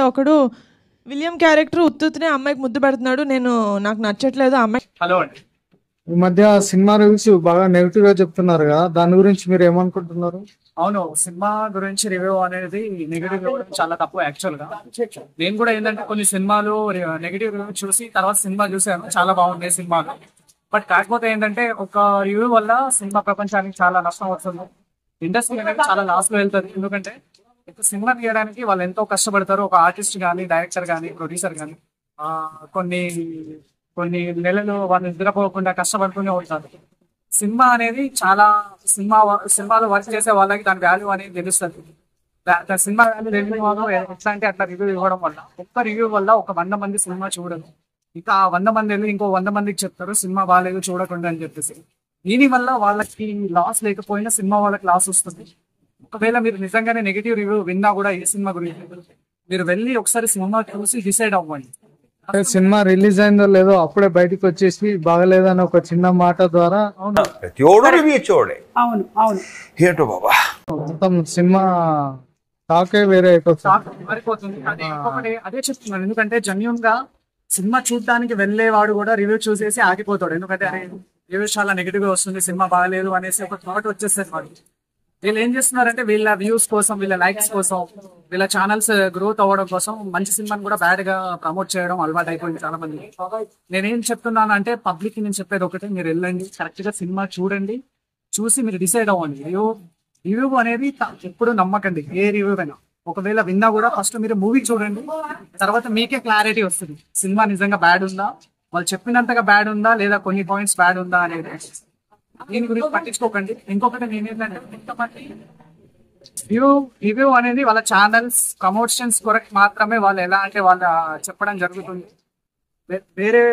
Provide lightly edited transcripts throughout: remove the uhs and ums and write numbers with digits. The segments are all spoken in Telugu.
ఒకడు విలియం క్యారెక్టర్ ఉత్తునే అమ్మాయికి ముద్దు పెడుతున్నాడు. నాకు నచ్చట్లేదు అమ్మాయి. హలో అండి, ఈ మధ్య సినిమా రివ్యూస్ బాగా నెగిటివ్ గా చెప్తున్నారు కదా, దాని గురించి మీరు ఏమనుకుంటున్నారు? అవును, సినిమా గురించి రివ్యూ అనేది నెగిటివ్ ఇవ్వడం చాలా తప్పు. యాక్చువల్ గా నేను కూడా ఏంటంటే కొన్ని సినిమాలు నెగిటివ్ రివ్యూ చూసి తర్వాత సినిమా చూసాను, చాలా బాగున్నాయి సినిమాలు. బట్ కాకపోతే ఏంటంటే ఒక రివ్యూ వల్ల సినిమా ప్రపంచానికి చాలా నష్టం వస్తుంది. ఇండస్ట్రీ అనేది చాలా లాస్ లో వెళ్తుంది. ఎందుకంటే ఒక సినిమా తీయడానికి వాళ్ళు ఎంతో కష్టపడతారు. ఒక ఆర్టిస్ట్ కానీ, డైరెక్టర్ కానీ, ప్రొడ్యూసర్ కానీ కొన్ని కొన్ని నెలలు వాళ్ళు నిద్రపోకుండా కష్టపడుతూనే ఉంటారు. సినిమా అనేది చాలా సినిమాలో వర్క్ చేసే వాళ్ళకి దాని వాల్యూ అనేది తెలుస్తుంది. సినిమా వాల్యూ తెలియని వాళ్ళు ఎట్లా అంటే అట్లా రివ్యూ ఇవ్వడం వల్ల, ఒక్క రివ్యూ వల్ల ఒక 100 మంది సినిమా చూడరు. ఇంకా 100 మంది వెళ్ళి ఇంకో 100 మందికి చెప్తారు సినిమా బాగాలేదు చూడకుండా అని చెప్పేసి. దీని వల్ల వాళ్ళకి లాస్ లేకపోయినా సినిమా వాళ్ళకి లాస్ వస్తుంది. ఒకవేళ మీరు నిజంగానే నెగిటివ్ రివ్యూ విన్నా కూడా ఈ సినిమా గురించి మీరు వెళ్ళి ఒకసారి సినిమా చూసి డిసైడ్ అవ్వండి. సినిమా రిలీజ్ అయిందో లేదో అప్పుడే బయటకు వచ్చేసి బాగలేదని ఒక చిన్న మాట ద్వారా అవును అవును ఏంటో బాబా మొత్తం సినిమా టాకే వేరే మారిపోతుంది. అదే చెప్తున్నాను. ఎందుకంటే జెన్యూన్ గా సినిమా చూడడానికి వెళ్ళేవాడు కూడా రివ్యూ చూసేసి ఆగిపోతాడు. ఎందుకంటే అరే రివ్యూస్ చాలా నెగిటివ్ గా వస్తుంది, సినిమా బాగాలేదు అనేసి ఒక థాట్ వచ్చేస్తుంది వాడు. వీళ్ళు ఏం చేస్తున్నారంటే వీళ్ళ వ్యూస్ కోసం, వీళ్ళ లైక్స్ కోసం, వీళ్ళ ఛానల్స్ గ్రోత్ అవ్వడం కోసం మంచి సినిమాని కూడా బ్యాడ్ గా ప్రమోట్ చేయడం అలవాటు అయిపోయింది చాలా మంది. నేనేం చెప్తున్నాను అంటే పబ్లిక్ కి నేను చెప్పేది ఒకటే, మీరు వెళ్ళండి, కరెక్ట్ గా సినిమా చూడండి, చూసి మీరు డిసైడ్ అవ్వండి. రివ్యూ అనేది ఎప్పుడు నమ్మకండి, ఏ రివ్యూ అయినా. ఒకవేళ విన్నా కూడా ఫస్ట్ మీరు మూవీ చూడండి, తర్వాత మీకే క్లారిటీ వస్తుంది సినిమా నిజంగా బ్యాడ్ ఉందా, వాళ్ళు చెప్పినంతగా బ్యాడ్ ఉందా, లేదా కొన్ని పాయింట్స్ బ్యాడ్ ఉందా అనేది. దీని గురించి పట్టించుకోకండి. ఇంకొకటి నేనేంటంటే కొంతమంది రివ్యూ అనేది వాళ్ళ ఛానల్స్ ప్రమోషన్స్ కొరకు మాత్రమే వాళ్ళు ఎలా అంటే వాళ్ళ చెప్పడం జరుగుతుంది. వేరే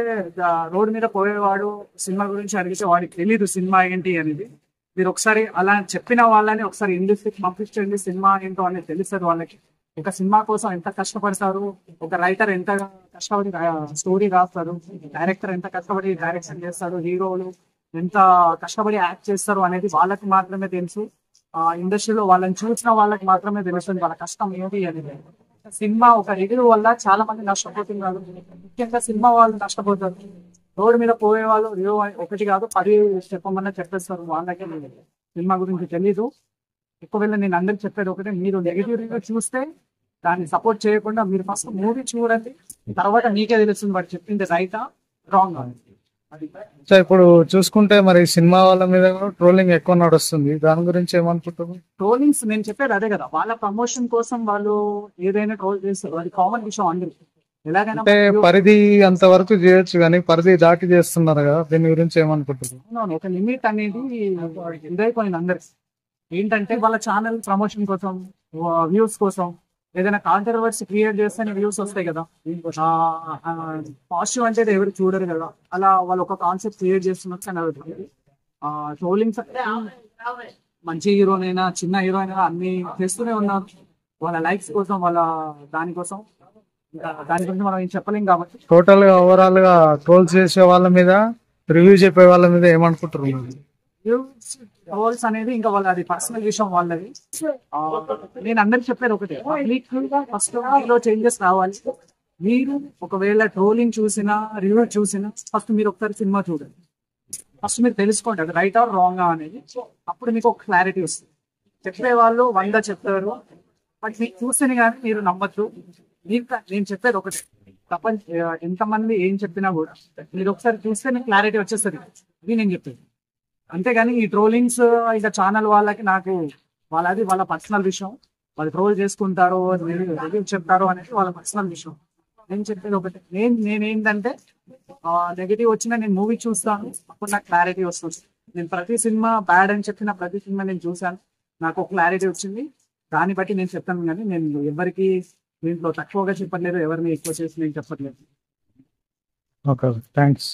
రోడ్ మీద పోయేవాడు సినిమా గురించి అడిగితే వాడికి తెలీదు సినిమా ఏంటి అనేది. మీరు ఒకసారి అలా చెప్పిన వాళ్ళని ఒకసారి ఇండస్ట్రీకి పంపించండి, సినిమా ఏంటో అనేది తెలుస్తుంది వాళ్ళకి. ఒక సినిమా కోసం ఎంత కష్టపడతారు, ఒక రైటర్ ఎంత కష్టపడి స్టోరీ రాస్తారు, డైరెక్టర్ ఎంత కష్టపడి డైరెక్షన్ చేస్తాడు, హీరోలు ఎంత కష్టపడి యాక్ట్ చేస్తారు అనేది వాళ్ళకి మాత్రమే తెలుసు. ఇండస్ట్రీలో వాళ్ళని చూసిన వాళ్ళకి మాత్రమే తెలుస్తుంది వాళ్ళ కష్టం ఏంటి అనేది. సినిమా ఒక రివ్యూ వల్ల చాలా మంది నష్టపోతున్నారు. ముఖ్యంగా సినిమా వాళ్ళు నష్టపోతారు. రోడ్డు మీద పోయే వాళ్ళు రివ్యూ ఒకటి కాదు 10 చెప్పమన్నా చెప్పేస్తారు. వాళ్ళకే సినిమా గురించి తెలీదు. ఒకవేళ నేను అందరికి చెప్పేది ఒకటే, మీరు నెగిటివ్ రివ్యూ చూస్తే దాన్ని సపోర్ట్ చేయకుండా మీరు ఫస్ట్ మూవీ చూడండి, తర్వాత మీకే తెలుస్తుంది వాడు చెప్పింది రైటా రాంగ్ అని. ఇప్పుడు చూసుకుంటే మరి సినిమా వాళ్ళ మీద ట్రోలింగ్ ఎక్కువ నడుస్తుంది, దాని గురించి ఏమనుకుంటున్నారు? ట్రోలింగ్స్ నేను చెప్పేది అదే కదా, వాళ్ళ ప్రమోషన్ కోసం వాళ్ళు ఏదైనా ట్రోల్ చేస్తారు, అది కామన్ విషయం. అందరూ ఎలాగైనా అంటే పరిధి అంత వరకు చేయొచ్చు కానీ పరిధి దాటి చేస్తున్నారు కదా, దీని గురించి ఏమనుకుంటున్నారు? ఒక లిమిట్ అనేది ఇదైపోయింది అందరికి. ఏంటంటే వాళ్ళ ఛానల్ ప్రమోషన్ కోసం, వ్యూస్ కోసం ఏదైనా కాంట్రవర్సీ క్రియేట్ చేస్తేనే వ్యూస్ వస్తాయి కదా. పాజిటివ్ అంటే ఎవరు చూడరు కదా, అలా వాళ్ళు ఒక కాన్సెప్ట్ క్రియేట్ చేస్తున్నారు. కానీ ట్రోలింగ్స్ మంచి హీరోనైనా చిన్న హీరోయినా అన్ని చేస్తూనే ఉన్నారు వాళ్ళ లైక్స్ కోసం, వాళ్ళ దానికోసం. దాని గురించి మనం ఏం చెప్పలేం కాబట్టి టోటల్ గా ఓవరాల్ గా ట్రోల్ చేసే వాళ్ళ మీద, రివ్యూ చెప్పే వాళ్ళ మీద ఏమనుకుంటున్నారు? ట్రోల్స్ అనేది ఇంకా వాళ్ళ అది పర్సనల్ విషయం వాళ్ళది. నేను అందరికి చెప్పేది ఒకటే, పబ్లిక్ ఫస్ట్ మీలో చేంజెస్ రావాలి. మీరు ఒకవేళ ట్రోలింగ్ చూసినా, రివ్యూ చూసినా ఫస్ట్ మీరు ఒకసారి సినిమా చూడండి. ఫస్ట్ మీరు తెలుసుకోండి అది రైట్ ఆర్ రాంగ్ అనేది. అప్పుడు మీకు ఒక క్లారిటీ వస్తుంది. చెప్పే వాళ్ళు 100 చెప్తారు, బట్ మీకు చూస్తేనే కానీ మీరు నమ్మచ్చు. నేను చెప్పేది ఒకటే, ఎంతమంది ఏం చెప్పినా కూడా మీరు ఒకసారి చూస్తే మీకు క్లారిటీ వచ్చేస్తుంది. ఇది నేను చెప్పేది. అంతేగాని ఈ ట్రోలింగ్స్ ఇంకా ఛానల్ వాళ్ళకి నాకు వాళ్ళది వాళ్ళ పర్సనల్ విషయం. వాళ్ళు ట్రోల్ చేసుకుంటారు, రివ్యూ చెప్తారు అనేది వాళ్ళ పర్సనల్ విషయం. నేను చెప్పేది ఒకటి, నేనేంటంటే నెగిటివ్ వచ్చినా నేను మూవీ చూస్తాను, అప్పుడు నాకు క్లారిటీ వస్తుంది. నేను ప్రతి సినిమా బ్యాడ్ అని చెప్పిన ప్రతి సినిమా నేను చూశాను, నాకు ఒక క్లారిటీ వచ్చింది. దాన్ని బట్టి నేను చెప్తాను. కానీ నేను ఎవరికి దీంట్లో తక్కువగా చెప్పట్లేదు, ఎవరిని ఎక్కువ చేసి నేను చెప్పట్లేదు. Okay, thanks.